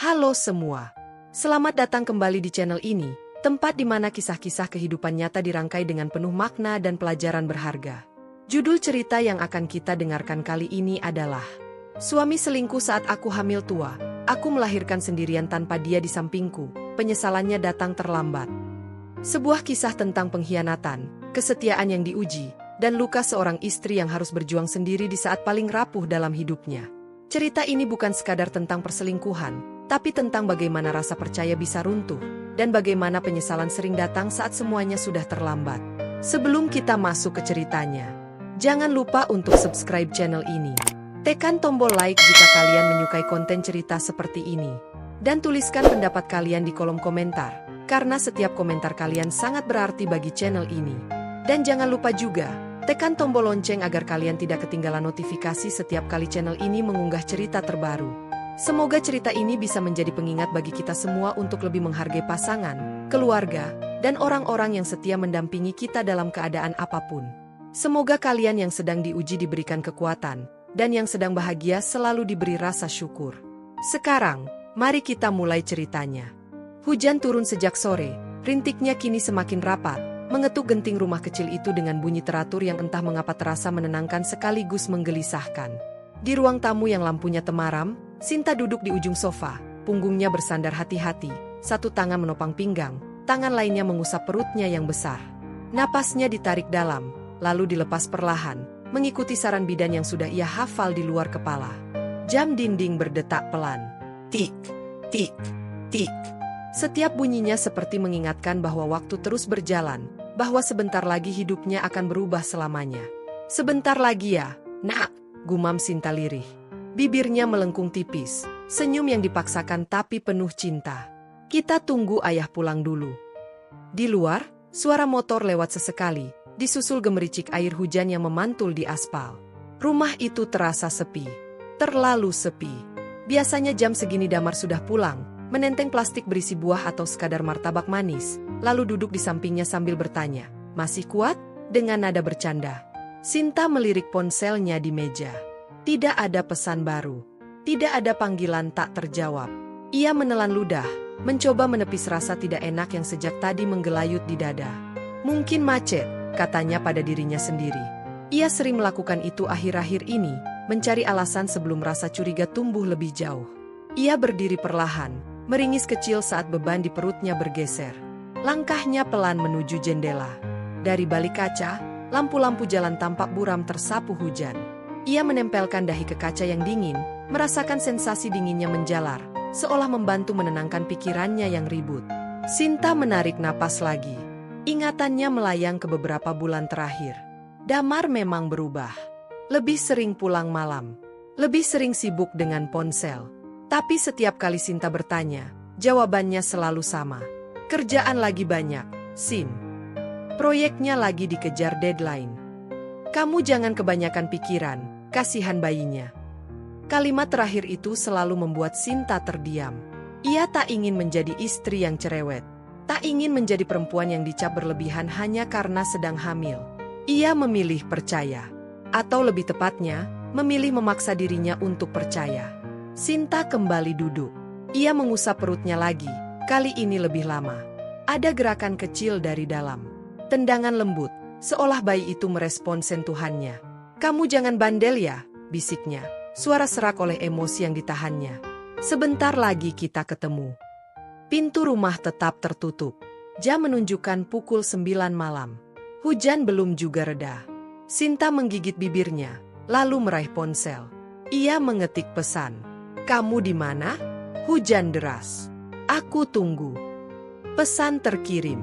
Halo semua. Selamat datang kembali di channel ini, tempat di mana kisah-kisah kehidupan nyata dirangkai dengan penuh makna dan pelajaran berharga. Judul cerita yang akan kita dengarkan kali ini adalah Suami Selingkuh Saat Aku Hamil Tua. Aku melahirkan sendirian tanpa dia di sampingku, penyesalannya datang terlambat. Sebuah kisah tentang pengkhianatan, kesetiaan yang diuji, dan luka seorang istri yang harus berjuang sendiri di saat paling rapuh dalam hidupnya. Cerita ini bukan sekadar tentang perselingkuhan, tapi tentang bagaimana rasa percaya bisa runtuh, dan bagaimana penyesalan sering datang saat semuanya sudah terlambat. Sebelum kita masuk ke ceritanya, jangan lupa untuk subscribe channel ini. Tekan tombol like jika kalian menyukai konten cerita seperti ini. Dan tuliskan pendapat kalian di kolom komentar, karena setiap komentar kalian sangat berarti bagi channel ini. Dan jangan lupa juga, tekan tombol lonceng agar kalian tidak ketinggalan notifikasi setiap kali channel ini mengunggah cerita terbaru. Semoga cerita ini bisa menjadi pengingat bagi kita semua untuk lebih menghargai pasangan, keluarga, dan orang-orang yang setia mendampingi kita dalam keadaan apapun. Semoga kalian yang sedang diuji diberikan kekuatan, dan yang sedang bahagia selalu diberi rasa syukur. Sekarang, mari kita mulai ceritanya. Hujan turun sejak sore, rintiknya kini semakin rapat, mengetuk genting rumah kecil itu dengan bunyi teratur yang entah mengapa terasa menenangkan sekaligus menggelisahkan. Di ruang tamu yang lampunya temaram, Sinta duduk di ujung sofa, punggungnya bersandar hati-hati, satu tangan menopang pinggang, tangan lainnya mengusap perutnya yang besar. Napasnya ditarik dalam, lalu dilepas perlahan, mengikuti saran bidan yang sudah ia hafal di luar kepala. Jam dinding berdetak pelan. Tik, tik, tik. Setiap bunyinya seperti mengingatkan bahwa waktu terus berjalan, bahwa sebentar lagi hidupnya akan berubah selamanya. Sebentar lagi ya, nak, gumam Sinta lirih. Bibirnya melengkung tipis, senyum yang dipaksakan tapi penuh cinta. Kita tunggu ayah pulang dulu. Di luar, suara motor lewat sesekali, disusul gemericik air hujan yang memantul di aspal. Rumah itu terasa sepi, terlalu sepi. Biasanya jam segini Damar sudah pulang, menenteng plastik berisi buah atau sekadar martabak manis, lalu duduk di sampingnya sambil bertanya, "Masih kuat?" dengan nada bercanda. Sinta melirik ponselnya di meja. Tidak ada pesan baru. Tidak ada panggilan tak terjawab. Ia menelan ludah, mencoba menepis rasa tidak enak yang sejak tadi menggelayut di dada. Mungkin macet, katanya pada dirinya sendiri. Ia sering melakukan itu akhir-akhir ini, mencari alasan sebelum rasa curiga tumbuh lebih jauh. Ia berdiri perlahan, meringis kecil saat beban di perutnya bergeser. Langkahnya pelan menuju jendela. Dari balik kaca, lampu-lampu jalan tampak buram tersapu hujan. Ia menempelkan dahi ke kaca yang dingin, merasakan sensasi dinginnya menjalar, seolah membantu menenangkan pikirannya yang ribut. Sinta menarik napas lagi. Ingatannya melayang ke beberapa bulan terakhir. Damar memang berubah. Lebih sering pulang malam. Lebih sering sibuk dengan ponsel. Tapi setiap kali Sinta bertanya, jawabannya selalu sama. Kerjaan lagi banyak, Sin. Proyeknya lagi dikejar deadline. Kamu jangan kebanyakan pikiran. Kasihan bayinya. Kalimat terakhir itu selalu membuat Sinta terdiam. Ia tak ingin menjadi istri yang cerewet. Tak ingin menjadi perempuan yang dicap berlebihan hanya karena sedang hamil. Ia memilih percaya. Atau lebih tepatnya, memilih memaksa dirinya untuk percaya. Sinta kembali duduk. Ia mengusap perutnya lagi, kali ini lebih lama. Ada gerakan kecil dari dalam. Tendangan lembut, seolah bayi itu merespon sentuhannya. "Kamu jangan bandel ya," bisiknya, suara serak oleh emosi yang ditahannya. "Sebentar lagi kita ketemu." Pintu rumah tetap tertutup. Jam menunjukkan pukul 9 malam. Hujan belum juga reda. Sinta menggigit bibirnya, lalu meraih ponsel. Ia mengetik pesan. "Kamu di mana?" Hujan deras. "Aku tunggu." Pesan terkirim.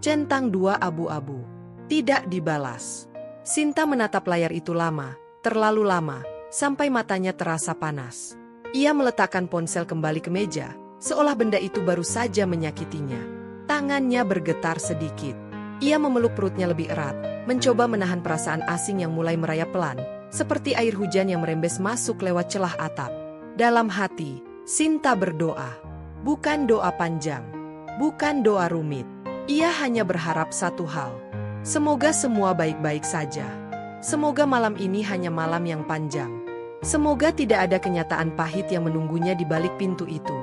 Centang 2 abu-abu. Tidak dibalas. Sinta menatap layar itu lama, terlalu lama, sampai matanya terasa panas. Ia meletakkan ponsel kembali ke meja, seolah benda itu baru saja menyakitinya. Tangannya bergetar sedikit. Ia memeluk perutnya lebih erat, mencoba menahan perasaan asing yang mulai merayap pelan, seperti air hujan yang merembes masuk lewat celah atap. Dalam hati, Sinta berdoa. Bukan doa panjang, bukan doa rumit. Ia hanya berharap satu hal. Semoga semua baik-baik saja. Semoga malam ini hanya malam yang panjang. Semoga tidak ada kenyataan pahit yang menunggunya di balik pintu itu.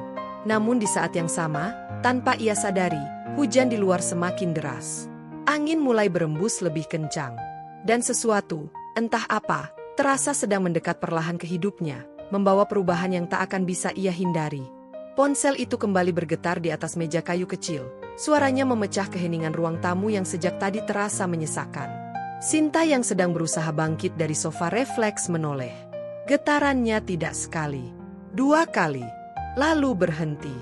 Namun di saat yang sama, tanpa ia sadari, hujan di luar semakin deras. Angin mulai berembus lebih kencang. Dan sesuatu, entah apa, terasa sedang mendekat perlahan ke hidupnya, membawa perubahan yang tak akan bisa ia hindari. Ponsel itu kembali bergetar di atas meja kayu kecil. Suaranya memecah keheningan ruang tamu yang sejak tadi terasa menyesakan. Sinta yang sedang berusaha bangkit dari sofa refleks menoleh. Getarannya tidak sekali, 2 kali, lalu berhenti.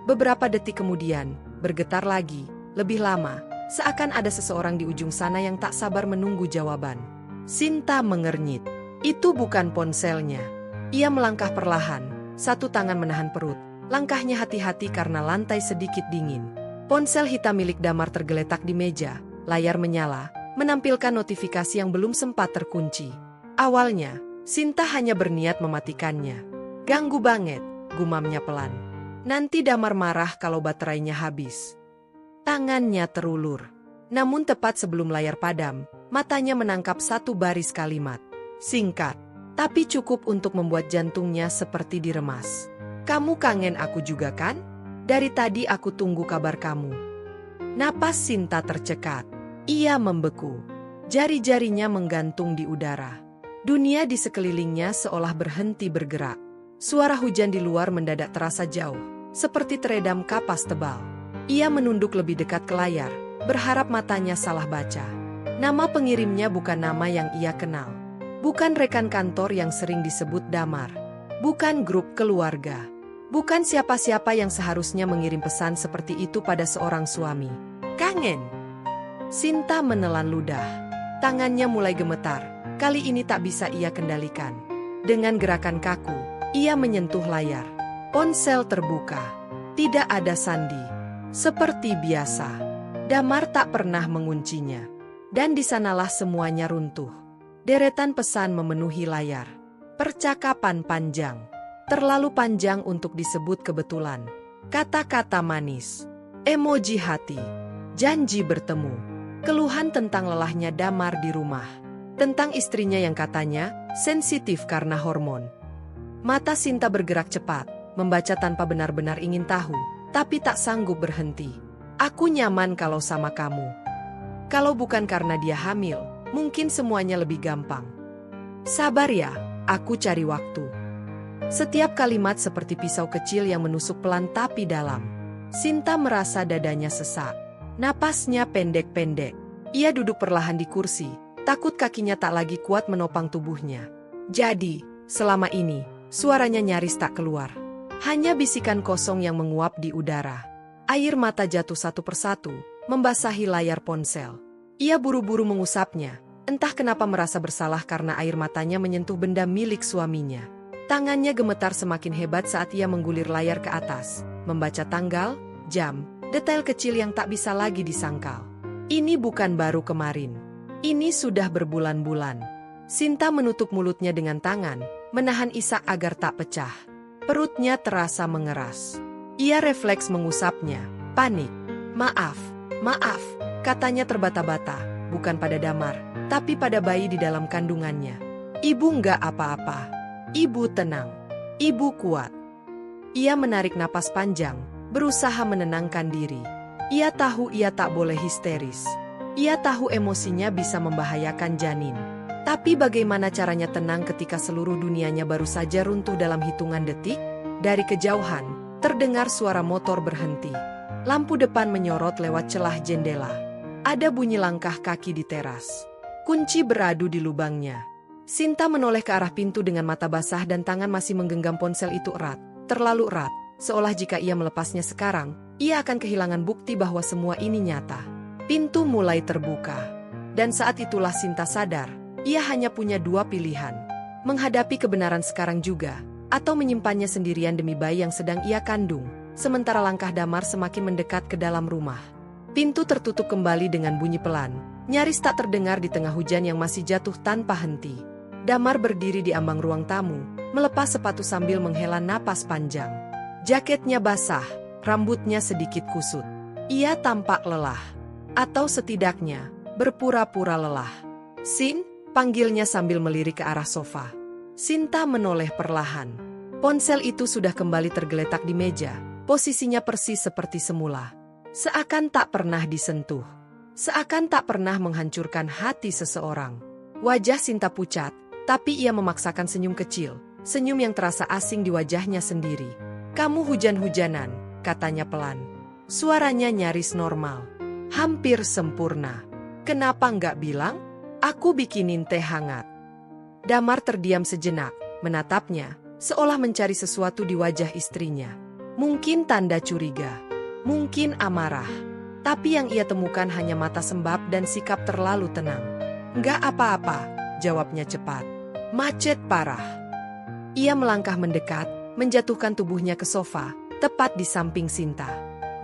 Beberapa detik kemudian, bergetar lagi, lebih lama, seakan ada seseorang di ujung sana yang tak sabar menunggu jawaban. Sinta mengernyit. Itu bukan ponselnya. Ia melangkah perlahan, satu tangan menahan perut. Langkahnya hati-hati karena lantai sedikit dingin. Ponsel hitam milik Damar tergeletak di meja, layar menyala, menampilkan notifikasi yang belum sempat terkunci. Awalnya, Sinta hanya berniat mematikannya. Ganggu banget, gumamnya pelan. Nanti Damar marah kalau baterainya habis. Tangannya terulur. Namun tepat sebelum layar padam, matanya menangkap satu baris kalimat. Singkat, tapi cukup untuk membuat jantungnya seperti diremas. Kamu kangen aku juga kan? Dari tadi aku tunggu kabar kamu. Napas Sinta tercekat. Ia membeku. Jari-jarinya menggantung di udara. Dunia di sekelilingnya seolah berhenti bergerak. Suara hujan di luar mendadak terasa jauh, seperti teredam kapas tebal. Ia menunduk lebih dekat ke layar, berharap matanya salah baca. Nama pengirimnya bukan nama yang ia kenal. Bukan rekan kantor yang sering disebut Damar. Bukan grup keluarga. Bukan siapa-siapa yang seharusnya mengirim pesan seperti itu pada seorang suami. Kangen. Sinta menelan ludah. Tangannya mulai gemetar. Kali ini tak bisa ia kendalikan. Dengan gerakan kaku, ia menyentuh layar. Ponsel terbuka. Tidak ada sandi. Seperti biasa. Damar tak pernah menguncinya. Dan di sanalah semuanya runtuh. Deretan pesan memenuhi layar. Percakapan panjang. Terlalu panjang untuk disebut kebetulan. Kata-kata manis. Emoji hati. Janji bertemu. Keluhan tentang lelahnya Damar di rumah. Tentang istrinya yang katanya sensitif karena hormon. Mata Sinta bergerak cepat, membaca tanpa benar-benar ingin tahu, tapi tak sanggup berhenti. Aku nyaman kalau sama kamu. Kalau bukan karena dia hamil, mungkin semuanya lebih gampang. Sabar ya. Aku cari waktu. Setiap kalimat seperti pisau kecil yang menusuk pelan tapi dalam. Sinta merasa dadanya sesak. Napasnya pendek-pendek. Ia duduk perlahan di kursi, takut kakinya tak lagi kuat menopang tubuhnya. Jadi, selama ini, suaranya nyaris tak keluar. Hanya bisikan kosong yang menguap di udara. Air mata jatuh satu persatu, membasahi layar ponsel. Ia buru-buru mengusapnya. Entah kenapa merasa bersalah karena air matanya menyentuh benda milik suaminya. Tangannya gemetar semakin hebat saat ia menggulir layar ke atas, membaca tanggal, jam, detail kecil yang tak bisa lagi disangkal. Ini bukan baru kemarin. Ini sudah berbulan-bulan. Sinta menutup mulutnya dengan tangan, menahan isak agar tak pecah. Perutnya terasa mengeras. Ia refleks mengusapnya, panik. Maaf, katanya terbata-bata, bukan pada Damar, tapi pada bayi di dalam kandungannya. Ibu nggak apa-apa. Ibu tenang. Ibu kuat. Ia menarik napas panjang, berusaha menenangkan diri. Ia tahu ia tak boleh histeris. Ia tahu emosinya bisa membahayakan janin. Tapi bagaimana caranya tenang ketika seluruh dunianya baru saja runtuh dalam hitungan detik? Dari kejauhan, terdengar suara motor berhenti. Lampu depan menyorot lewat celah jendela. Ada bunyi langkah kaki di teras. Kunci beradu di lubangnya. Sinta menoleh ke arah pintu dengan mata basah dan tangan masih menggenggam ponsel itu erat. Terlalu erat, seolah jika ia melepasnya sekarang, ia akan kehilangan bukti bahwa semua ini nyata. Pintu mulai terbuka. Dan saat itulah Sinta sadar, ia hanya punya 2 pilihan. Menghadapi kebenaran sekarang juga, atau menyimpannya sendirian demi bayi yang sedang ia kandung, sementara langkah Damar semakin mendekat ke dalam rumah. Pintu tertutup kembali dengan bunyi pelan, nyaris tak terdengar di tengah hujan yang masih jatuh tanpa henti. Damar berdiri di ambang ruang tamu, melepas sepatu sambil menghela napas panjang. Jaketnya basah, rambutnya sedikit kusut. Ia tampak lelah. Atau setidaknya, berpura-pura lelah. Sin, panggilnya sambil melirik ke arah sofa. Sinta menoleh perlahan. Ponsel itu sudah kembali tergeletak di meja, Posisinya persis seperti semula. Seakan tak pernah disentuh. Seakan tak pernah menghancurkan hati seseorang. Wajah Sinta pucat, tapi ia memaksakan senyum kecil. Senyum yang terasa asing di wajahnya sendiri. "Kamu hujan-hujanan," katanya pelan. Suaranya nyaris normal. Hampir sempurna. "Kenapa nggak bilang? Aku bikinin teh hangat." Damar terdiam sejenak, menatapnya, seolah mencari sesuatu di wajah istrinya. Mungkin tanda curiga. Mungkin amarah. Tapi yang ia temukan hanya mata sembab dan sikap terlalu tenang. "Nggak apa-apa," jawabnya cepat. "Macet parah." Ia melangkah mendekat, menjatuhkan tubuhnya ke sofa, tepat di samping Sinta.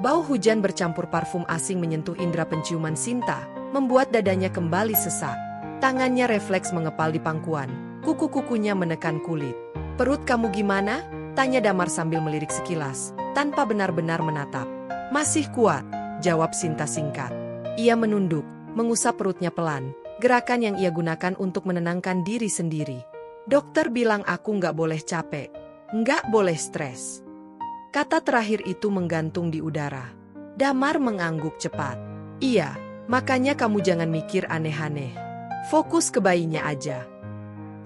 Bau hujan bercampur parfum asing menyentuh indera penciuman Sinta, membuat dadanya kembali sesak. Tangannya refleks mengepal di pangkuan, kuku-kukunya menekan kulit. "Perut kamu gimana?" tanya Damar sambil melirik sekilas, tanpa benar-benar menatap. "Masih kuat," jawab Sinta singkat. Ia menunduk, mengusap perutnya pelan, gerakan yang ia gunakan untuk menenangkan diri sendiri. "Dokter bilang aku nggak boleh capek, nggak boleh stres." Kata terakhir itu menggantung di udara. Damar mengangguk cepat. "Iya, makanya kamu jangan mikir aneh-aneh. Fokus ke bayinya aja."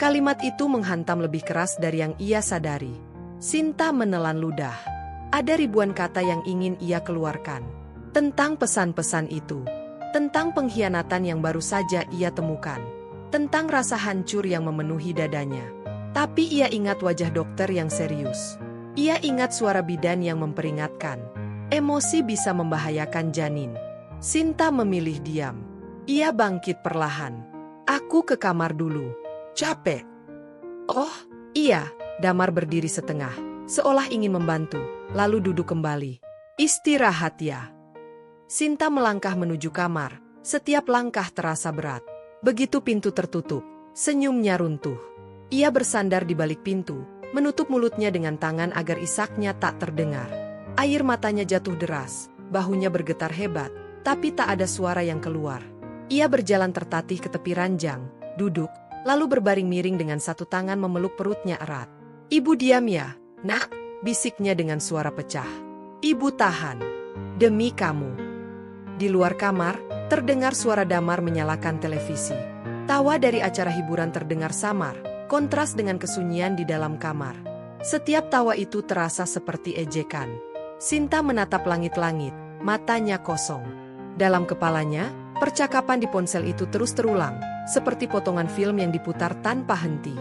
Kalimat itu menghantam lebih keras dari yang ia sadari. Sinta menelan ludah. Ada ribuan kata yang ingin ia keluarkan. Tentang pesan-pesan itu. Tentang pengkhianatan yang baru saja ia temukan. Tentang rasa hancur yang memenuhi dadanya. Tapi ia ingat wajah dokter yang serius. Ia ingat suara bidan yang memperingatkan. Emosi bisa membahayakan janin. Sinta memilih diam. Ia bangkit perlahan. "Aku ke kamar dulu. Capek." "Oh, iya." Damar berdiri setengah, seolah ingin membantu, lalu duduk kembali. "Istirahat ya." Sinta melangkah menuju kamar, setiap langkah terasa berat. Begitu pintu tertutup, senyumnya runtuh. Ia bersandar di balik pintu, menutup mulutnya dengan tangan agar isaknya tak terdengar. Air matanya jatuh deras, bahunya bergetar hebat, tapi tak ada suara yang keluar. Ia berjalan tertatih ke tepi ranjang, duduk, lalu berbaring miring dengan satu tangan memeluk perutnya erat. "Ibu diam ya, nak," bisiknya dengan suara pecah. "Ibu tahan. Demi kamu." Di luar kamar, terdengar suara Damar menyalakan televisi. Tawa dari acara hiburan terdengar samar, kontras dengan kesunyian di dalam kamar. Setiap tawa itu terasa seperti ejekan. Sinta menatap langit-langit, matanya kosong. Dalam kepalanya, percakapan di ponsel itu terus terulang, seperti potongan film yang diputar tanpa henti.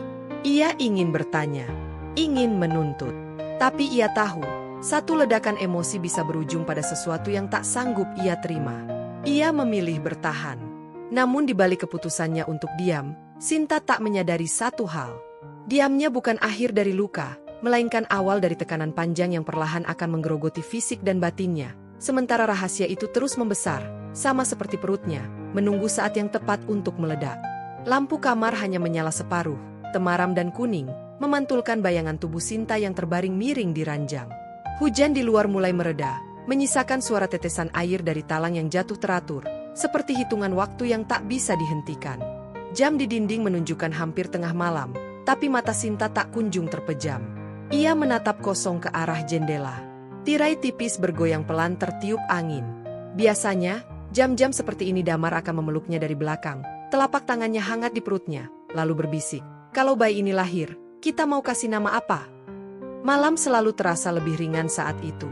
Ia ingin bertanya, ingin menuntut. Tapi ia tahu, satu ledakan emosi bisa berujung pada sesuatu yang tak sanggup ia terima. Ia memilih bertahan. Namun di balik keputusannya untuk diam, Sinta tak menyadari satu hal. Diamnya bukan akhir dari luka, melainkan awal dari tekanan panjang yang perlahan akan menggerogoti fisik dan batinnya. Sementara rahasia itu terus membesar, sama seperti perutnya, menunggu saat yang tepat untuk meledak. Lampu kamar hanya menyala separuh, temaram dan kuning, memantulkan bayangan tubuh Sinta yang terbaring miring di ranjang. Hujan di luar mulai mereda, menyisakan suara tetesan air dari talang yang jatuh teratur, seperti hitungan waktu yang tak bisa dihentikan. Jam di dinding menunjukkan hampir tengah malam, tapi mata Sinta tak kunjung terpejam. Ia menatap kosong ke arah jendela. Tirai tipis bergoyang pelan tertiup angin. Biasanya, jam-jam seperti ini Damar akan memeluknya dari belakang, telapak tangannya hangat di perutnya, lalu berbisik, "Kalau bayi ini lahir, kita mau kasih nama apa?" Malam selalu terasa lebih ringan saat itu.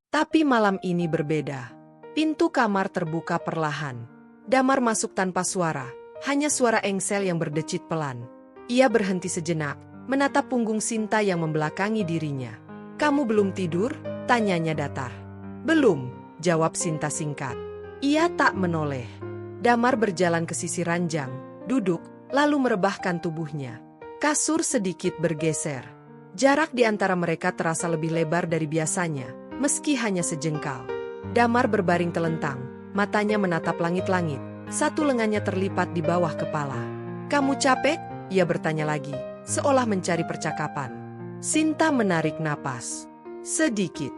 Tapi malam ini berbeda. Pintu kamar terbuka perlahan. Damar masuk tanpa suara, hanya suara engsel yang berdecit pelan. Ia berhenti sejenak, menatap punggung Sinta yang membelakangi dirinya. "Kamu belum tidur?" tanyanya datar. "Belum," jawab Sinta singkat. Ia tak menoleh. Damar berjalan ke sisi ranjang, duduk, lalu merebahkan tubuhnya. Kasur sedikit bergeser. Jarak di antara mereka terasa lebih lebar dari biasanya, meski hanya sejengkal. Damar berbaring telentang, matanya menatap langit-langit, satu lengannya terlipat di bawah kepala. "Kamu capek?" ia bertanya lagi, seolah mencari percakapan. Sinta menarik napas. Sedikit.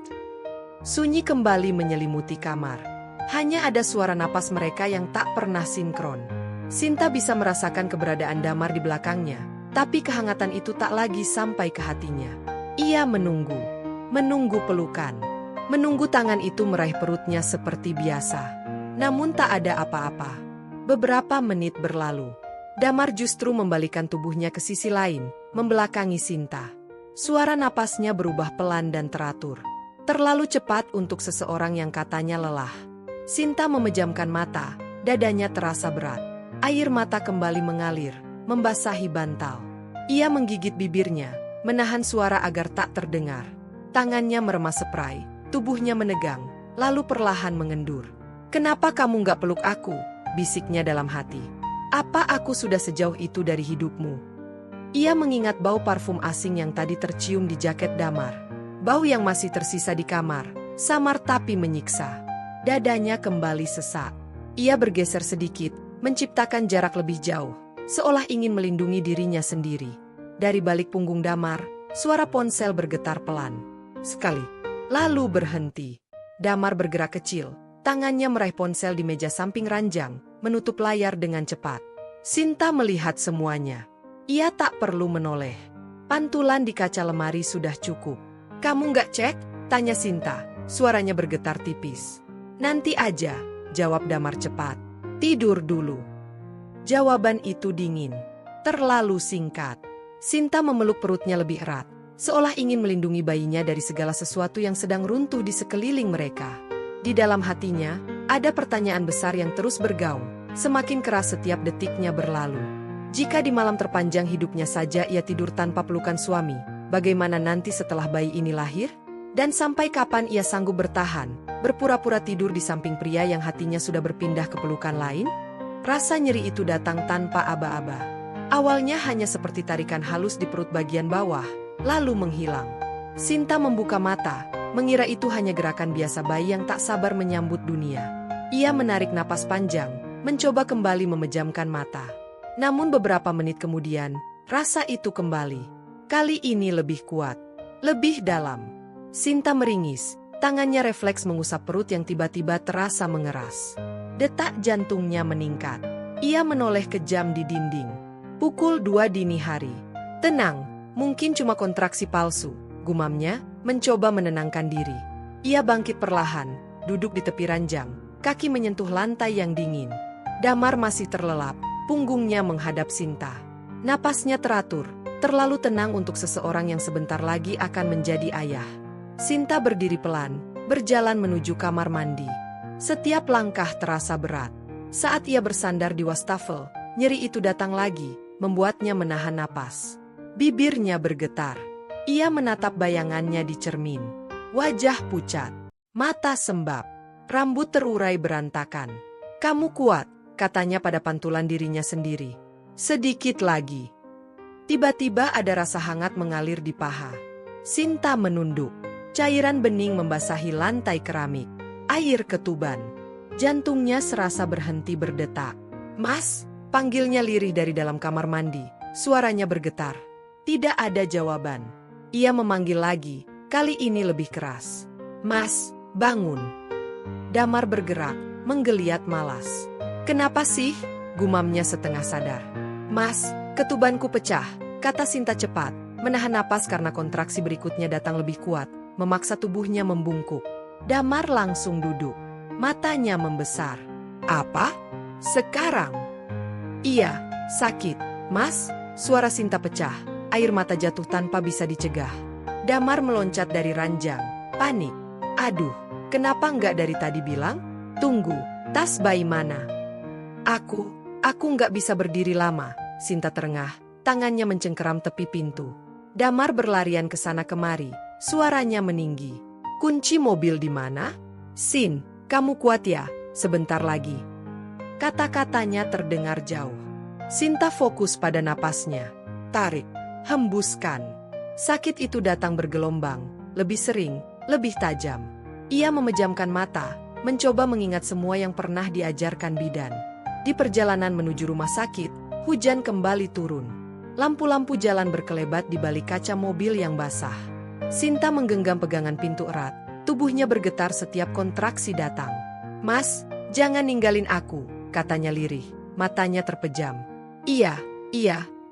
Sunyi kembali menyelimuti kamar. Hanya ada suara napas mereka yang tak pernah sinkron. Sinta bisa merasakan keberadaan Damar di belakangnya, tapi kehangatan itu tak lagi sampai ke hatinya. Ia menunggu pelukan. menunggu tangan itu meraih perutnya seperti biasa. Namun tak ada apa-apa. Beberapa menit berlalu. Damar justru membalikan tubuhnya ke sisi lain, membelakangi Sinta. Suara napasnya berubah pelan dan teratur. Terlalu cepat untuk seseorang yang katanya lelah. Sinta memejamkan mata, dadanya terasa berat. Air mata kembali mengalir, membasahi bantal. Ia menggigit bibirnya, menahan suara agar tak terdengar. Tangannya meremas spray, tubuhnya menegang, lalu perlahan mengendur. "Kenapa kamu gak peluk aku?" bisiknya dalam hati. "Apa aku sudah sejauh itu dari hidupmu?" Ia mengingat bau parfum asing yang tadi tercium di jaket Damar. Bau yang masih tersisa di kamar, samar tapi menyiksa. Dadanya kembali sesak. Ia bergeser sedikit, menciptakan jarak lebih jauh, seolah ingin melindungi dirinya sendiri. Dari balik punggung Damar, suara ponsel bergetar pelan. Sekali, lalu berhenti. Damar bergerak kecil. Tangannya meraih ponsel di meja samping ranjang, menutup layar dengan cepat. Sinta melihat semuanya. Ia tak perlu menoleh. Pantulan di kaca lemari sudah cukup. "Kamu nggak cek?" tanya Sinta. Suaranya bergetar tipis. "Nanti aja," jawab Damar cepat. "Tidur dulu." Jawaban itu dingin. Terlalu singkat. Sinta memeluk perutnya lebih erat, seolah ingin melindungi bayinya dari segala sesuatu yang sedang runtuh di sekeliling mereka. Di dalam hatinya, ada pertanyaan besar yang terus bergaung, semakin keras setiap detiknya berlalu. Jika di malam terpanjang hidupnya saja ia tidur tanpa pelukan suami, bagaimana nanti setelah bayi ini lahir? Dan sampai kapan ia sanggup bertahan, berpura-pura tidur di samping pria yang hatinya sudah berpindah ke pelukan lain? Rasa nyeri itu datang tanpa aba-aba. Awalnya hanya seperti tarikan halus di perut bagian bawah, lalu menghilang. Sinta membuka mata, mengira itu hanya gerakan biasa bayi yang tak sabar menyambut dunia. Ia menarik napas panjang, mencoba kembali memejamkan mata. Namun beberapa menit kemudian, rasa itu kembali. Kali ini lebih kuat, lebih dalam. Sinta meringis, tangannya refleks mengusap perut yang tiba-tiba terasa mengeras. Detak jantungnya meningkat. Ia menoleh ke jam di dinding. Pukul 2 dini hari. "Tenang, mungkin cuma kontraksi palsu," gumamnya, mencoba menenangkan diri. Ia bangkit perlahan, duduk di tepi ranjang, kaki menyentuh lantai yang dingin. Damar masih terlelap, punggungnya menghadap Sinta. Napasnya teratur, terlalu tenang untuk seseorang yang sebentar lagi akan menjadi ayah. Sinta berdiri pelan, berjalan menuju kamar mandi. Setiap langkah terasa berat. Saat ia bersandar di wastafel, nyeri itu datang lagi, membuatnya menahan napas. Bibirnya bergetar. Ia menatap bayangannya di cermin. Wajah pucat, mata sembab, rambut terurai berantakan. "Kamu kuat," katanya pada pantulan dirinya sendiri. "Sedikit lagi." Tiba-tiba ada rasa hangat mengalir di paha. Sinta menunduk. Cairan bening membasahi lantai keramik. Air ketuban. Jantungnya serasa berhenti berdetak. "Mas," panggilnya lirih dari dalam kamar mandi. Suaranya bergetar. Tidak ada jawaban. Ia memanggil lagi, kali ini lebih keras. "Mas, bangun." Damar bergerak, menggeliat malas. "Kenapa sih?" gumamnya setengah sadar. "Mas, ketubanku pecah," kata Sinta cepat, menahan napas karena kontraksi berikutnya datang lebih kuat, memaksa tubuhnya membungkuk. Damar langsung duduk, matanya membesar. "Apa? Sekarang?" "Iya, sakit, Mas." Suara Sinta pecah, air mata jatuh tanpa bisa dicegah. Damar meloncat dari ranjang, panik. "Aduh, kenapa nggak dari tadi bilang? Tunggu, tas bayi mana?" Aku nggak bisa berdiri lama." Sinta terengah, tangannya mencengkeram tepi pintu. Damar berlarian ke sana kemari, suaranya meninggi. "Kunci mobil di mana?" "Sin, kamu kuat ya, sebentar lagi." Kata-katanya terdengar jauh. Sinta fokus pada napasnya. Tarik, hembuskan. Sakit itu datang bergelombang, lebih sering, lebih tajam. Ia memejamkan mata, mencoba mengingat semua yang pernah diajarkan bidan. Di perjalanan menuju rumah sakit, hujan kembali turun. Lampu-lampu jalan berkelebat di balik kaca mobil yang basah. Sinta menggenggam pegangan pintu erat, tubuhnya bergetar setiap kontraksi datang. "Mas, jangan ninggalin aku," katanya lirih, matanya terpejam. Iya,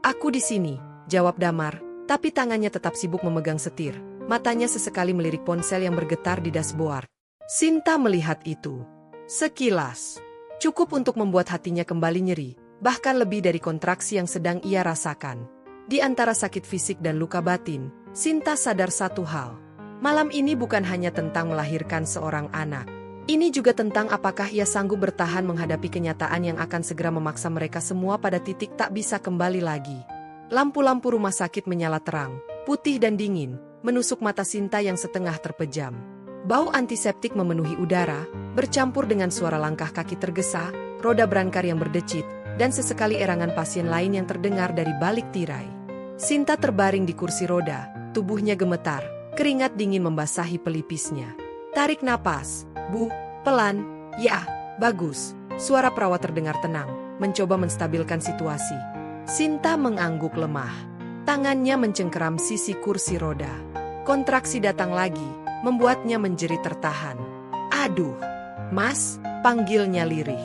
aku di sini," jawab Damar, tapi tangannya tetap sibuk memegang setir, matanya sesekali melirik ponsel yang bergetar di dashboard. Sinta melihat itu. Sekilas. Cukup untuk membuat hatinya kembali nyeri, bahkan lebih dari kontraksi yang sedang ia rasakan. Di antara sakit fisik dan luka batin, Sinta sadar satu hal. Malam ini bukan hanya tentang melahirkan seorang anak. Ini juga tentang apakah ia sanggup bertahan menghadapi kenyataan yang akan segera memaksa mereka semua pada titik tak bisa kembali lagi. Lampu-lampu rumah sakit menyala terang, putih dan dingin, menusuk mata Sinta yang setengah terpejam. Bau antiseptik memenuhi udara, bercampur dengan suara langkah kaki tergesa, roda berangkar yang berdecit, dan sesekali erangan pasien lain yang terdengar dari balik tirai. Sinta terbaring di kursi roda, tubuhnya gemetar, keringat dingin membasahi pelipisnya. Tarik napas, Bu, pelan, ya, bagus. Suara perawat terdengar tenang, mencoba menstabilkan situasi. Sinta mengangguk lemah. Tangannya mencengkeram sisi kursi roda. Kontraksi datang lagi, membuatnya menjerit tertahan. Aduh, Mas, panggilnya lirih.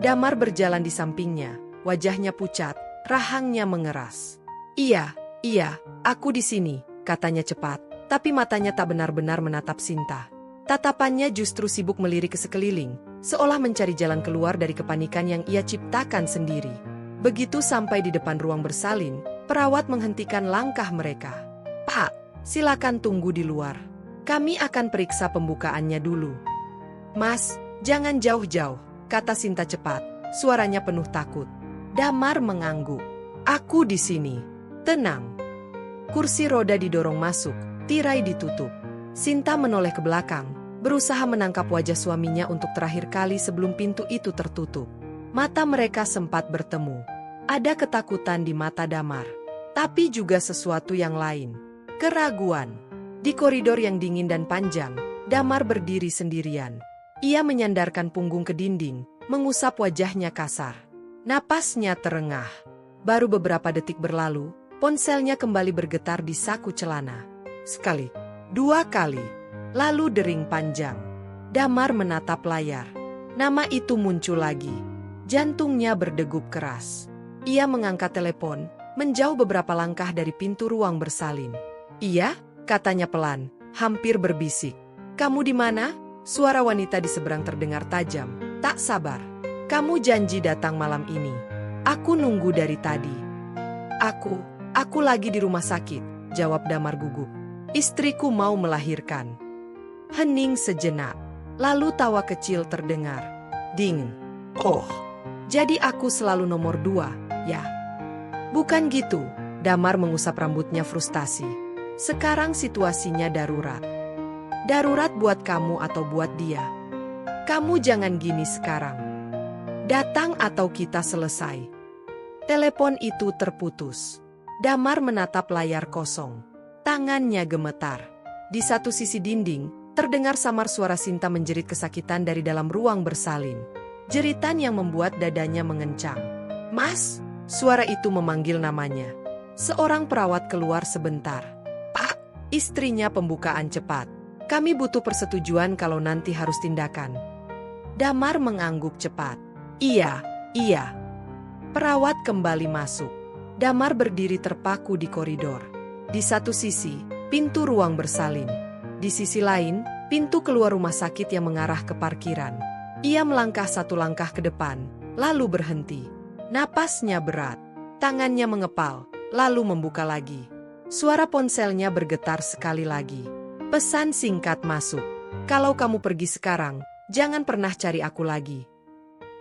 Damar berjalan di sampingnya, wajahnya pucat, rahangnya mengeras. Iya, aku di sini, katanya cepat, tapi matanya tak benar-benar menatap Sinta. Tatapannya justru sibuk melirik ke sekeliling, seolah mencari jalan keluar dari kepanikan yang ia ciptakan sendiri. Begitu sampai di depan ruang bersalin, perawat menghentikan langkah mereka. Pak, silakan tunggu di luar. Kami akan periksa pembukaannya dulu. Mas, jangan jauh-jauh, kata Sinta cepat, suaranya penuh takut. Damar mengangguk. Aku di sini. Tenang. Kursi roda didorong masuk, tirai ditutup. Sinta menoleh ke belakang, berusaha menangkap wajah suaminya untuk terakhir kali sebelum pintu itu tertutup. Mata mereka sempat bertemu. Ada ketakutan di mata Damar, tapi juga sesuatu yang lain. Keraguan. Di koridor yang dingin dan panjang, Damar berdiri sendirian. Ia menyandarkan punggung ke dinding, mengusap wajahnya kasar. Napasnya terengah. Baru beberapa detik berlalu, ponselnya kembali bergetar di saku celana. Sekali, dua kali, lalu dering panjang. Damar menatap layar. Nama itu muncul lagi. Jantungnya berdegup keras. Ia mengangkat telepon, menjauh beberapa langkah dari pintu ruang bersalin. Iya, katanya pelan, hampir berbisik. Kamu di mana? Suara wanita di seberang terdengar tajam. Tak sabar. Kamu janji datang malam ini. Aku nunggu dari tadi. Aku lagi di rumah sakit, jawab Damar gugup. Istriku mau melahirkan. Hening sejenak. Lalu tawa kecil terdengar. Ding. Oh, jadi aku selalu nomor 2. Ya, bukan gitu. Damar mengusap rambutnya frustasi. Sekarang situasinya darurat. Darurat buat kamu atau buat dia. Kamu jangan gini sekarang. Datang atau kita selesai. Telepon itu terputus. Damar menatap layar kosong. Tangannya gemetar. Di satu sisi dinding, terdengar samar suara Sinta menjerit kesakitan dari dalam ruang bersalin. Jeritan yang membuat dadanya mengencang. Mas! Suara itu memanggil namanya. Seorang perawat keluar sebentar. Pak, istrinya pembukaan cepat. Kami butuh persetujuan kalau nanti harus tindakan. Damar mengangguk cepat. Iya. Perawat kembali masuk. Damar berdiri terpaku di koridor. Di satu sisi, pintu ruang bersalin. Di sisi lain, pintu keluar rumah sakit yang mengarah ke parkiran. Ia melangkah satu langkah ke depan, lalu berhenti. Napasnya berat, tangannya mengepal, lalu membuka lagi. Suara ponselnya bergetar sekali lagi. Pesan singkat masuk. Kalau kamu pergi sekarang, jangan pernah cari aku lagi.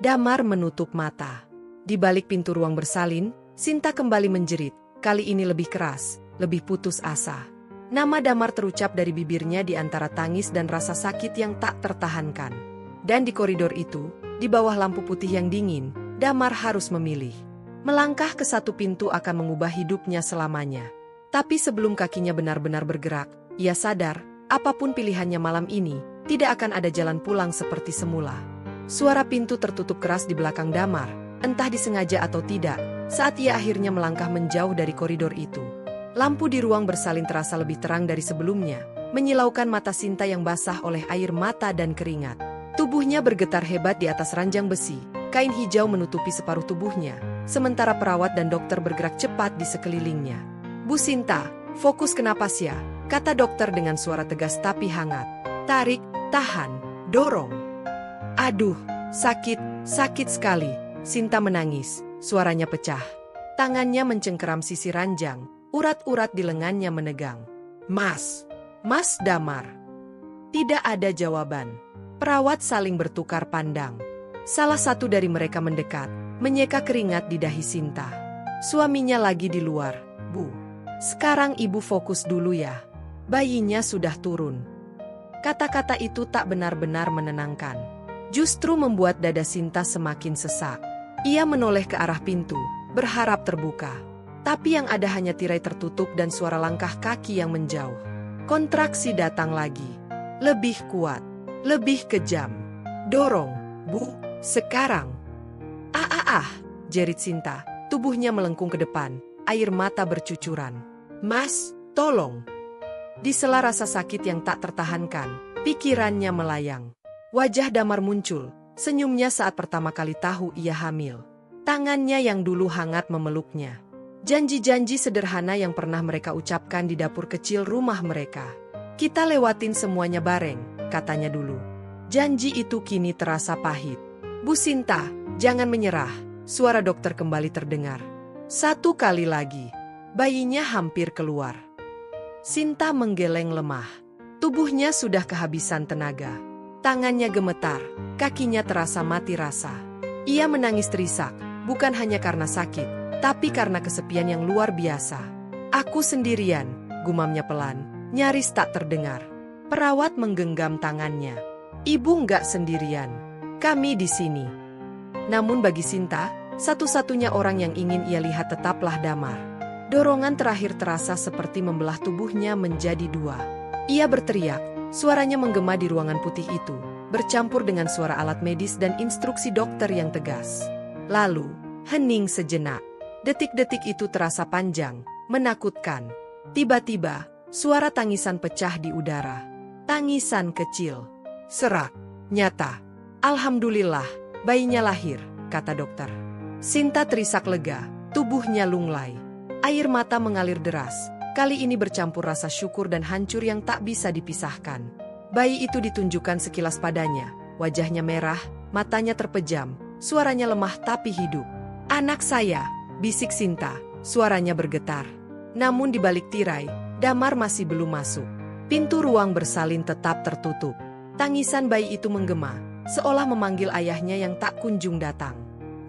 Damar menutup mata. Di balik pintu ruang bersalin, Sinta kembali menjerit, kali ini lebih keras, lebih putus asa. Nama Damar terucap dari bibirnya di antara tangis dan rasa sakit yang tak tertahankan. Dan di koridor itu, di bawah lampu putih yang dingin, Damar harus memilih. Melangkah ke satu pintu akan mengubah hidupnya selamanya. Tapi sebelum kakinya benar-benar bergerak, ia sadar, apapun pilihannya malam ini, tidak akan ada jalan pulang seperti semula. Suara pintu tertutup keras di belakang Damar, entah disengaja atau tidak, saat ia akhirnya melangkah menjauh dari koridor itu. Lampu di ruang bersalin terasa lebih terang dari sebelumnya, menyilaukan mata Sinta yang basah oleh air mata dan keringat. Tubuhnya bergetar hebat di atas ranjang besi, kain hijau menutupi separuh tubuhnya, sementara perawat dan dokter bergerak cepat di sekelilingnya. Bu Sinta, fokus ke napas ya, kata dokter dengan suara tegas tapi hangat. Tarik, tahan, dorong. Aduh, sakit sekali. Sinta menangis, suaranya pecah. Tangannya mencengkeram sisi ranjang, urat-urat di lengannya menegang. Mas Damar. Tidak ada jawaban. Perawat saling bertukar pandang. Salah satu dari mereka mendekat, menyeka keringat di dahi Sinta. Suaminya lagi di luar. Bu, sekarang ibu fokus dulu ya. Bayinya sudah turun. Kata-kata itu tak benar-benar menenangkan. Justru membuat dada Sinta semakin sesak. Ia menoleh ke arah pintu, berharap terbuka. Tapi yang ada hanya tirai tertutup dan suara langkah kaki yang menjauh. Kontraksi datang lagi. Lebih kuat, lebih kejam. Dorong, Bu, sekarang. Jerit Sinta, tubuhnya melengkung ke depan, air mata bercucuran. Mas, tolong. Di sela rasa sakit yang tak tertahankan, pikirannya melayang. Wajah Damar muncul, senyumnya saat pertama kali tahu ia hamil. Tangannya yang dulu hangat memeluknya. Janji-janji sederhana yang pernah mereka ucapkan di dapur kecil rumah mereka. Kita lewatin semuanya bareng, katanya dulu. Janji itu kini terasa pahit. Bu Sinta, jangan menyerah, suara dokter kembali terdengar. Satu kali lagi, bayinya hampir keluar. Sinta menggeleng lemah. Tubuhnya sudah kehabisan tenaga. Tangannya gemetar, kakinya terasa mati rasa. Ia menangis terisak, bukan hanya karena sakit, tapi karena kesepian yang luar biasa. Aku sendirian, gumamnya pelan, nyaris tak terdengar. Perawat menggenggam tangannya. Ibu nggak sendirian, kami di sini. Namun bagi Sinta, satu-satunya orang yang ingin ia lihat tetaplah Damar. Dorongan terakhir terasa seperti membelah tubuhnya menjadi dua. Ia berteriak. Suaranya menggema di ruangan putih itu, bercampur dengan suara alat medis dan instruksi dokter yang tegas. Lalu, hening sejenak. Detik-detik itu terasa panjang, menakutkan. Tiba-tiba, suara tangisan pecah di udara. Tangisan kecil. Serak, nyata. Alhamdulillah, bayinya lahir, kata dokter. Sinta terisak lega, tubuhnya lunglai. Air mata mengalir deras. Kali ini bercampur rasa syukur dan hancur yang tak bisa dipisahkan. Bayi itu ditunjukkan sekilas padanya, wajahnya merah, matanya terpejam, suaranya lemah tapi hidup. Anak saya, bisik Sinta, suaranya bergetar. Namun di balik tirai, Damar masih belum masuk. Pintu ruang bersalin tetap tertutup. Tangisan bayi itu menggema, seolah memanggil ayahnya yang tak kunjung datang.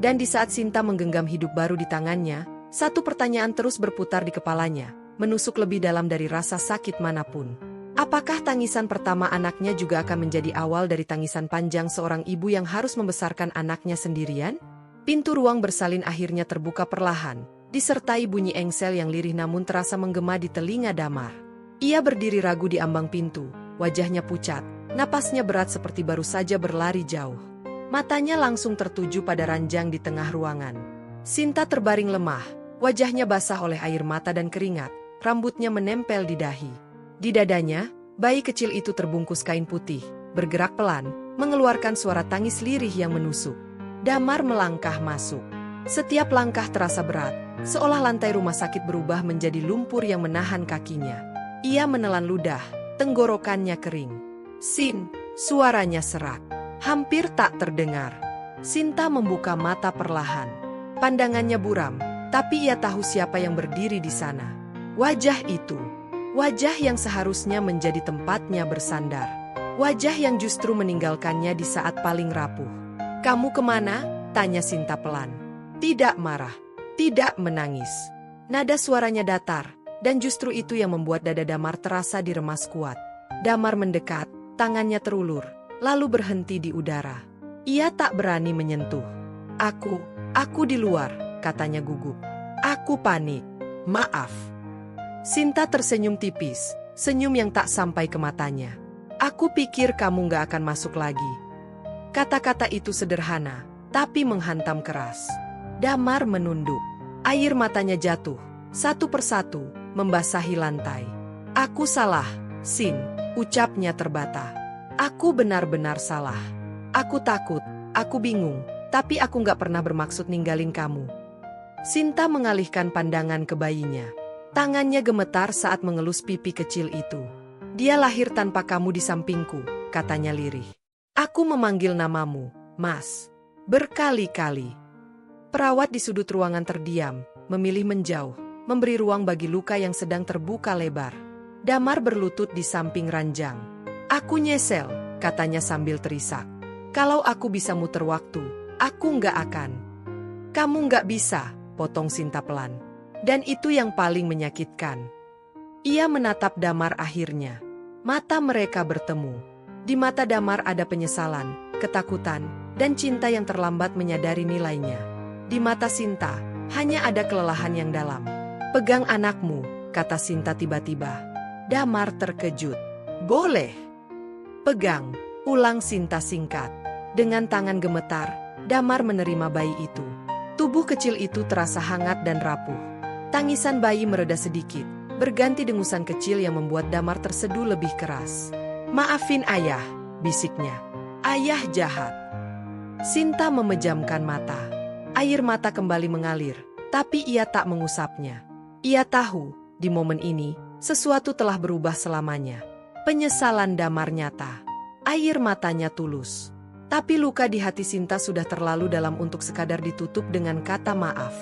Dan di saat Sinta menggenggam hidup baru di tangannya, satu pertanyaan terus berputar di kepalanya. Menusuk lebih dalam dari rasa sakit manapun. Apakah tangisan pertama anaknya juga akan menjadi awal dari tangisan panjang seorang ibu yang harus membesarkan anaknya sendirian? Pintu ruang bersalin akhirnya terbuka perlahan, disertai bunyi engsel yang lirih namun terasa menggema di telinga Damar. Ia berdiri ragu di ambang pintu, wajahnya pucat, napasnya berat seperti baru saja berlari jauh. Matanya langsung tertuju pada ranjang di tengah ruangan. Sinta terbaring lemah, wajahnya basah oleh air mata dan keringat. Rambutnya menempel di dahi. Di dadanya, bayi kecil itu terbungkus kain putih, bergerak pelan, mengeluarkan suara tangis lirih yang menusuk. Damar melangkah masuk. Setiap langkah terasa berat, seolah lantai rumah sakit berubah menjadi lumpur yang menahan kakinya. Ia menelan ludah, tenggorokannya kering. Sin, suaranya serak, hampir tak terdengar. Sinta membuka mata perlahan. Pandangannya buram, tapi ia tahu siapa yang berdiri di sana. Wajah itu, wajah yang seharusnya menjadi tempatnya bersandar. Wajah yang justru meninggalkannya di saat paling rapuh. Kamu kemana? Tanya Sinta pelan. Tidak marah, tidak menangis. Nada suaranya datar, dan justru itu yang membuat dada Damar terasa diremas kuat. Damar mendekat, tangannya terulur, lalu berhenti di udara. Ia tak berani menyentuh. Aku di luar, katanya gugup. Aku panik. Maaf. Sinta tersenyum tipis, senyum yang tak sampai ke matanya. Aku pikir kamu gak akan masuk lagi. Kata-kata itu sederhana, tapi menghantam keras. Damar menunduk. Air matanya jatuh, satu persatu, membasahi lantai. Aku salah, Sin, ucapnya terbata. Aku benar-benar salah. Aku takut, aku bingung, tapi aku gak pernah bermaksud ninggalin kamu. Sinta mengalihkan pandangan ke bayinya. Tangannya gemetar saat mengelus pipi kecil itu. Dia lahir tanpa kamu di sampingku, katanya lirih. Aku memanggil namamu, Mas. Berkali-kali. Perawat di sudut ruangan terdiam, memilih menjauh, memberi ruang bagi luka yang sedang terbuka lebar. Damar berlutut di samping ranjang. Aku nyesel, katanya sambil terisak. Kalau aku bisa muter waktu, aku nggak akan. Kamu nggak bisa, potong Sinta pelan. Dan itu yang paling menyakitkan. Ia menatap Damar akhirnya. Mata mereka bertemu. Di mata Damar ada penyesalan, ketakutan, dan cinta yang terlambat menyadari nilainya. Di mata Sinta, hanya ada kelelahan yang dalam. Pegang anakmu, kata Sinta tiba-tiba. Damar terkejut. Boleh. Pegang, ulang Sinta singkat. Dengan tangan gemetar, Damar menerima bayi itu. Tubuh kecil itu terasa hangat dan rapuh. Tangisan bayi mereda sedikit, berganti dengusan kecil yang membuat Damar terseduh lebih keras. Maafin ayah, bisiknya. Ayah jahat. Sinta memejamkan mata. Air mata kembali mengalir, tapi ia tak mengusapnya. Ia tahu, di momen ini, sesuatu telah berubah selamanya. Penyesalan Damar nyata. Air matanya tulus. Tapi luka di hati Sinta sudah terlalu dalam untuk sekadar ditutup dengan kata maaf.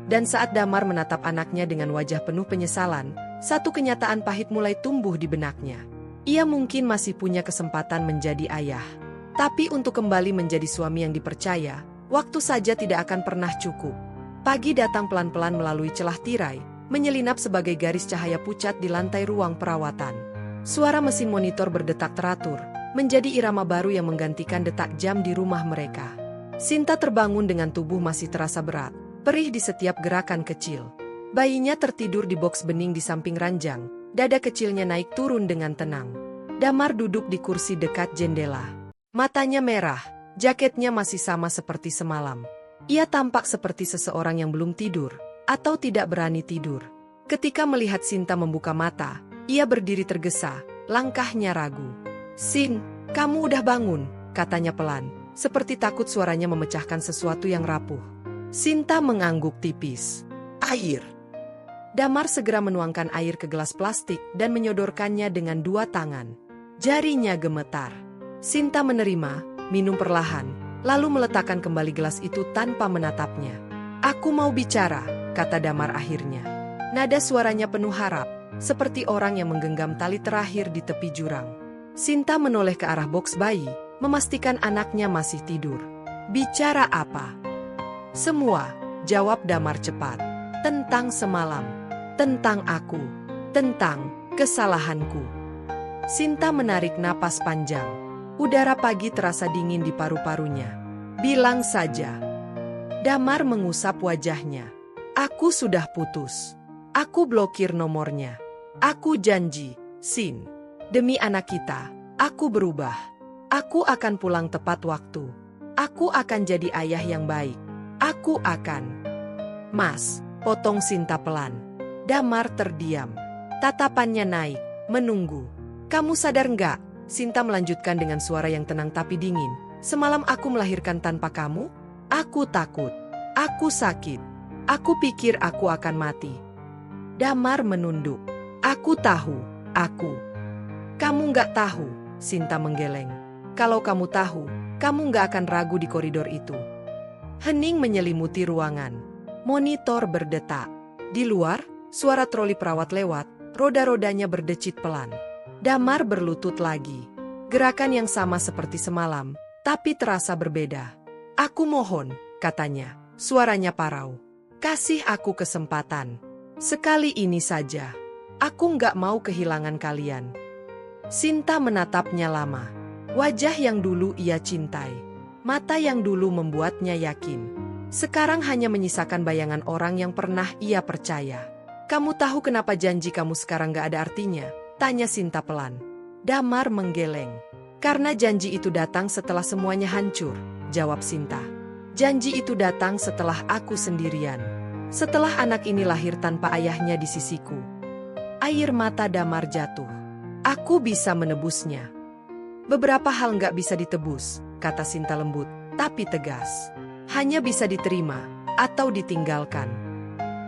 Dan saat Damar menatap anaknya dengan wajah penuh penyesalan, satu kenyataan pahit mulai tumbuh di benaknya. Ia mungkin masih punya kesempatan menjadi ayah. Tapi untuk kembali menjadi suami yang dipercaya, waktu saja tidak akan pernah cukup. Pagi datang pelan-pelan melalui celah tirai, menyelinap sebagai garis cahaya pucat di lantai ruang perawatan. Suara mesin monitor berdetak teratur, menjadi irama baru yang menggantikan detak jam di rumah mereka. Sinta terbangun dengan tubuh masih terasa berat, perih di setiap gerakan kecil. Bayinya tertidur di boks bening di samping ranjang, dada kecilnya naik turun dengan tenang. Damar duduk di kursi dekat jendela. Matanya merah, jaketnya masih sama seperti semalam. Ia tampak seperti seseorang yang belum tidur, atau tidak berani tidur. Ketika melihat Sinta membuka mata, ia berdiri tergesa, langkahnya ragu. Sin, kamu udah bangun, katanya pelan, seperti takut suaranya memecahkan sesuatu yang rapuh. Sinta mengangguk tipis. Air. Damar segera menuangkan air ke gelas plastik dan menyodorkannya dengan dua tangan. Jarinya gemetar. Sinta menerima, minum perlahan, lalu meletakkan kembali gelas itu tanpa menatapnya. Aku mau bicara, kata Damar akhirnya. Nada suaranya penuh harap, seperti orang yang menggenggam tali terakhir di tepi jurang. Sinta menoleh ke arah boks bayi, memastikan anaknya masih tidur. Bicara apa? Semua, jawab Damar cepat. Tentang semalam, tentang aku, tentang kesalahanku. Sinta menarik napas panjang. Udara pagi terasa dingin di paru-parunya. Bilang saja. Damar mengusap wajahnya. Aku sudah putus. Aku blokir nomornya. Aku janji, Sin. Demi anak kita, aku berubah. Aku akan pulang tepat waktu. Aku akan jadi ayah yang baik. Aku akan. Mas, potong Sinta pelan. Damar terdiam. Tatapannya naik, menunggu. Kamu sadar nggak? Sinta melanjutkan dengan suara yang tenang tapi dingin. Semalam aku melahirkan tanpa kamu? Aku takut. Aku sakit. Aku pikir aku akan mati. Damar menunduk. Aku tahu. Aku. Kamu nggak tahu, Sinta menggeleng. Kalau kamu tahu, kamu nggak akan ragu di koridor itu. Hening menyelimuti ruangan. Monitor berdetak. Di luar, suara troli perawat lewat, roda-rodanya berdecit pelan. Damar berlutut lagi. Gerakan yang sama seperti semalam, tapi terasa berbeda. Aku mohon, katanya, suaranya parau. Kasih aku kesempatan. Sekali ini saja. Aku nggak mau kehilangan kalian. Sinta menatapnya lama. Wajah yang dulu ia cintai. Mata yang dulu membuatnya yakin. Sekarang hanya menyisakan bayangan orang yang pernah ia percaya. Kamu tahu kenapa janji kamu sekarang gak ada artinya? Tanya Sinta pelan. Damar menggeleng. Karena janji itu datang setelah semuanya hancur, jawab Sinta. Janji itu datang setelah aku sendirian. Setelah anak ini lahir tanpa ayahnya di sisiku. Air mata Damar jatuh. Aku bisa menebusnya. Beberapa hal gak bisa ditebus, kata Sinta lembut, tapi tegas. Hanya bisa diterima, atau ditinggalkan.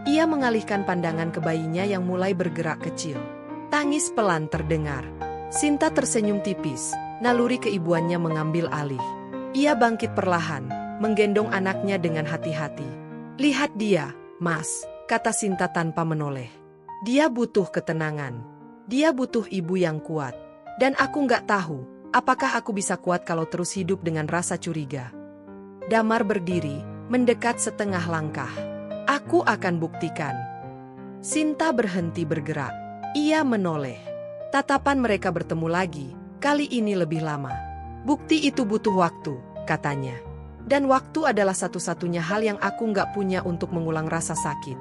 Ia mengalihkan pandangan ke bayinya yang mulai bergerak kecil. Tangis pelan terdengar. Sinta tersenyum tipis, naluri keibuannya mengambil alih. Ia bangkit perlahan, menggendong anaknya dengan hati-hati. "Lihat dia, Mas," kata Sinta tanpa menoleh. "Dia butuh ketenangan. Dia butuh ibu yang kuat. Dan aku nggak tahu, apakah aku bisa kuat kalau terus hidup dengan rasa curiga." Damar berdiri, mendekat setengah langkah. "Aku akan buktikan." Sinta berhenti bergerak. Ia menoleh. Tatapan mereka bertemu lagi, kali ini lebih lama. "Bukti itu butuh waktu," katanya. "Dan waktu adalah satu-satunya hal yang aku nggak punya untuk mengulang rasa sakit."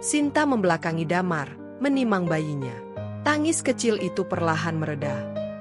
Sinta membelakangi Damar, menimang bayinya. Tangis kecil itu perlahan mereda.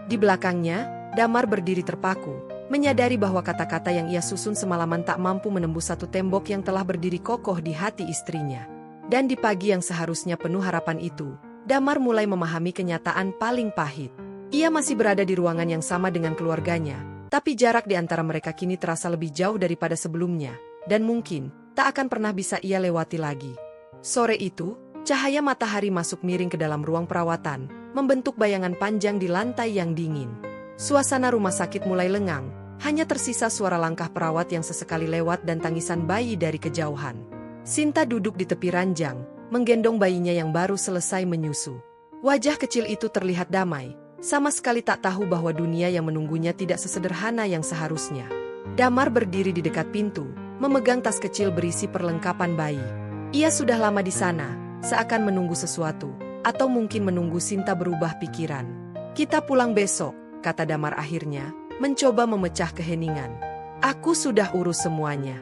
Di belakangnya, Damar berdiri terpaku, menyadari bahwa kata-kata yang ia susun semalaman tak mampu menembus satu tembok yang telah berdiri kokoh di hati istrinya. Dan di pagi yang seharusnya penuh harapan itu, Damar mulai memahami kenyataan paling pahit. Ia masih berada di ruangan yang sama dengan keluarganya, tapi jarak di antara mereka kini terasa lebih jauh daripada sebelumnya, dan mungkin tak akan pernah bisa ia lewati lagi. Sore itu, cahaya matahari masuk miring ke dalam ruang perawatan, membentuk bayangan panjang di lantai yang dingin. Suasana rumah sakit mulai lengang, hanya tersisa suara langkah perawat yang sesekali lewat dan tangisan bayi dari kejauhan. Sinta duduk di tepi ranjang, menggendong bayinya yang baru selesai menyusu. Wajah kecil itu terlihat damai, sama sekali tak tahu bahwa dunia yang menunggunya tidak sesederhana yang seharusnya. Damar berdiri di dekat pintu, memegang tas kecil berisi perlengkapan bayi. Ia sudah lama di sana, seakan menunggu sesuatu, atau mungkin menunggu Sinta berubah pikiran. "Kita pulang besok," kata Damar akhirnya, mencoba memecah keheningan. "Aku sudah urus semuanya."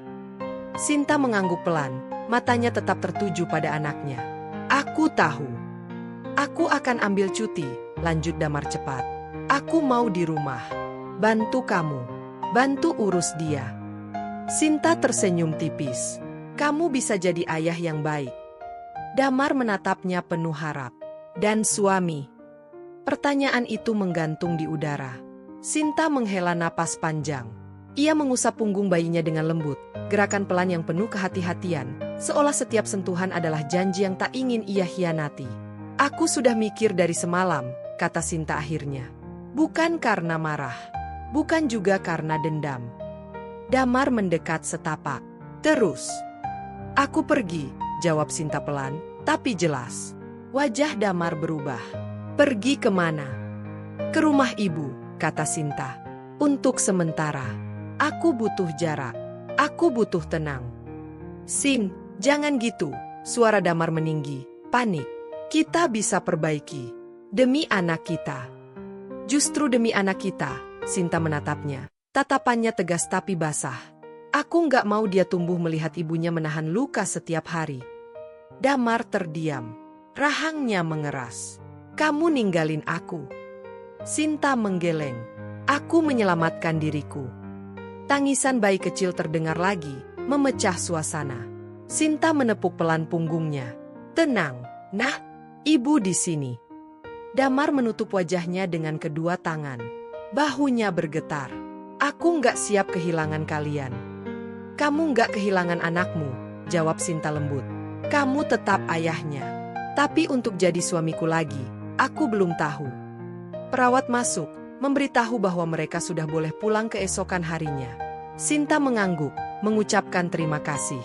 Sinta mengangguk pelan, matanya tetap tertuju pada anaknya. "Aku tahu. Aku akan ambil cuti," lanjut Damar cepat. "Aku mau di rumah. Bantu kamu. Bantu urus dia." Sinta tersenyum tipis. "Kamu bisa jadi ayah yang baik." Damar menatapnya penuh harap. "Dan suami?" Pertanyaan itu menggantung di udara. Sinta menghela napas panjang. Ia mengusap punggung bayinya dengan lembut, gerakan pelan yang penuh kehati-hatian, seolah setiap sentuhan adalah janji yang tak ingin ia hianati. "Aku sudah mikir dari semalam," kata Sinta akhirnya. "Bukan karena marah. Bukan juga karena dendam." Damar mendekat setapak. "Terus." "Aku pergi," jawab Sinta pelan, tapi jelas. Wajah Damar berubah. "Pergi kemana?" "Ke rumah ibu," kata Sinta. "Untuk sementara. Aku butuh jarak. Aku butuh tenang." "Sin, jangan gitu," suara Damar meninggi, panik. "Kita bisa perbaiki. Demi anak kita." "Justru demi anak kita," Sinta menatapnya. Tatapannya tegas tapi basah. "Aku nggak mau dia tumbuh melihat ibunya menahan luka setiap hari." Damar terdiam. Rahangnya mengeras. "Kamu ninggalin aku." Sinta menggeleng. "Aku menyelamatkan diriku." Tangisan bayi kecil terdengar lagi, memecah suasana. Sinta menepuk pelan punggungnya. "Tenang, Nak. Ibu di sini." Damar menutup wajahnya dengan kedua tangan. Bahunya bergetar. "Aku nggak siap kehilangan kalian." "Kamu nggak kehilangan anakmu," jawab Sinta lembut. "Kamu tetap ayahnya. Tapi untuk jadi suamiku lagi, aku belum tahu." Perawat masuk, memberitahu bahwa mereka sudah boleh pulang keesokan harinya. Sinta mengangguk, mengucapkan terima kasih.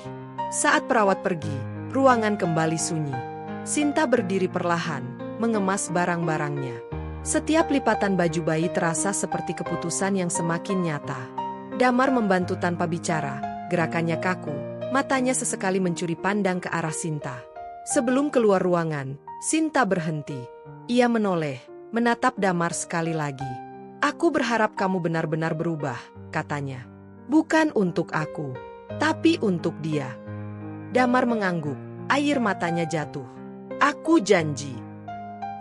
Saat perawat pergi, ruangan kembali sunyi. Sinta berdiri perlahan, mengemas barang-barangnya. Setiap lipatan baju bayi terasa seperti keputusan yang semakin nyata. Damar membantu tanpa bicara, gerakannya kaku, matanya sesekali mencuri pandang ke arah Sinta. Sebelum keluar ruangan, Sinta berhenti. Ia menoleh, menatap Damar sekali lagi. "Aku berharap kamu benar-benar berubah," katanya. "Bukan untuk aku, tapi untuk dia." Damar mengangguk, air matanya jatuh. "Aku janji."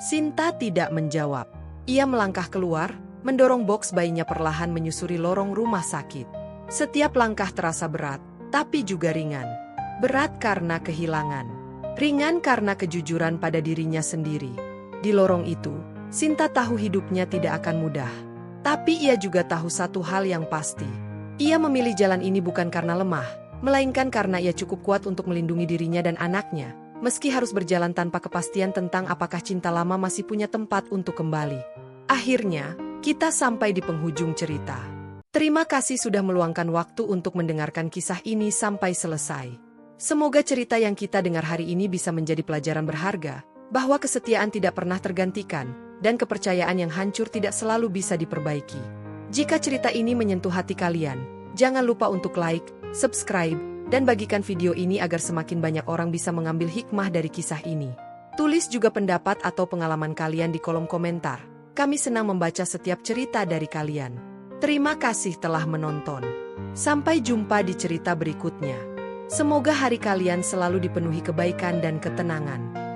Sinta tidak menjawab. Ia melangkah keluar, mendorong boks bayinya perlahan menyusuri lorong rumah sakit. Setiap langkah terasa berat, tapi juga ringan. Berat karena kehilangan. Ringan karena kejujuran pada dirinya sendiri. Di lorong itu, Sinta tahu hidupnya tidak akan mudah. Tapi ia juga tahu satu hal yang pasti. Ia memilih jalan ini bukan karena lemah, melainkan karena ia cukup kuat untuk melindungi dirinya dan anaknya, meski harus berjalan tanpa kepastian tentang apakah cinta lama masih punya tempat untuk kembali. Akhirnya, kita sampai di penghujung cerita. Terima kasih sudah meluangkan waktu untuk mendengarkan kisah ini sampai selesai. Semoga cerita yang kita dengar hari ini bisa menjadi pelajaran berharga, bahwa kesetiaan tidak pernah tergantikan, dan kepercayaan yang hancur tidak selalu bisa diperbaiki. Jika cerita ini menyentuh hati kalian, jangan lupa untuk like, subscribe, dan bagikan video ini agar semakin banyak orang bisa mengambil hikmah dari kisah ini. Tulis juga pendapat atau pengalaman kalian di kolom komentar. Kami senang membaca setiap cerita dari kalian. Terima kasih telah menonton. Sampai jumpa di cerita berikutnya. Semoga hari kalian selalu dipenuhi kebaikan dan ketenangan.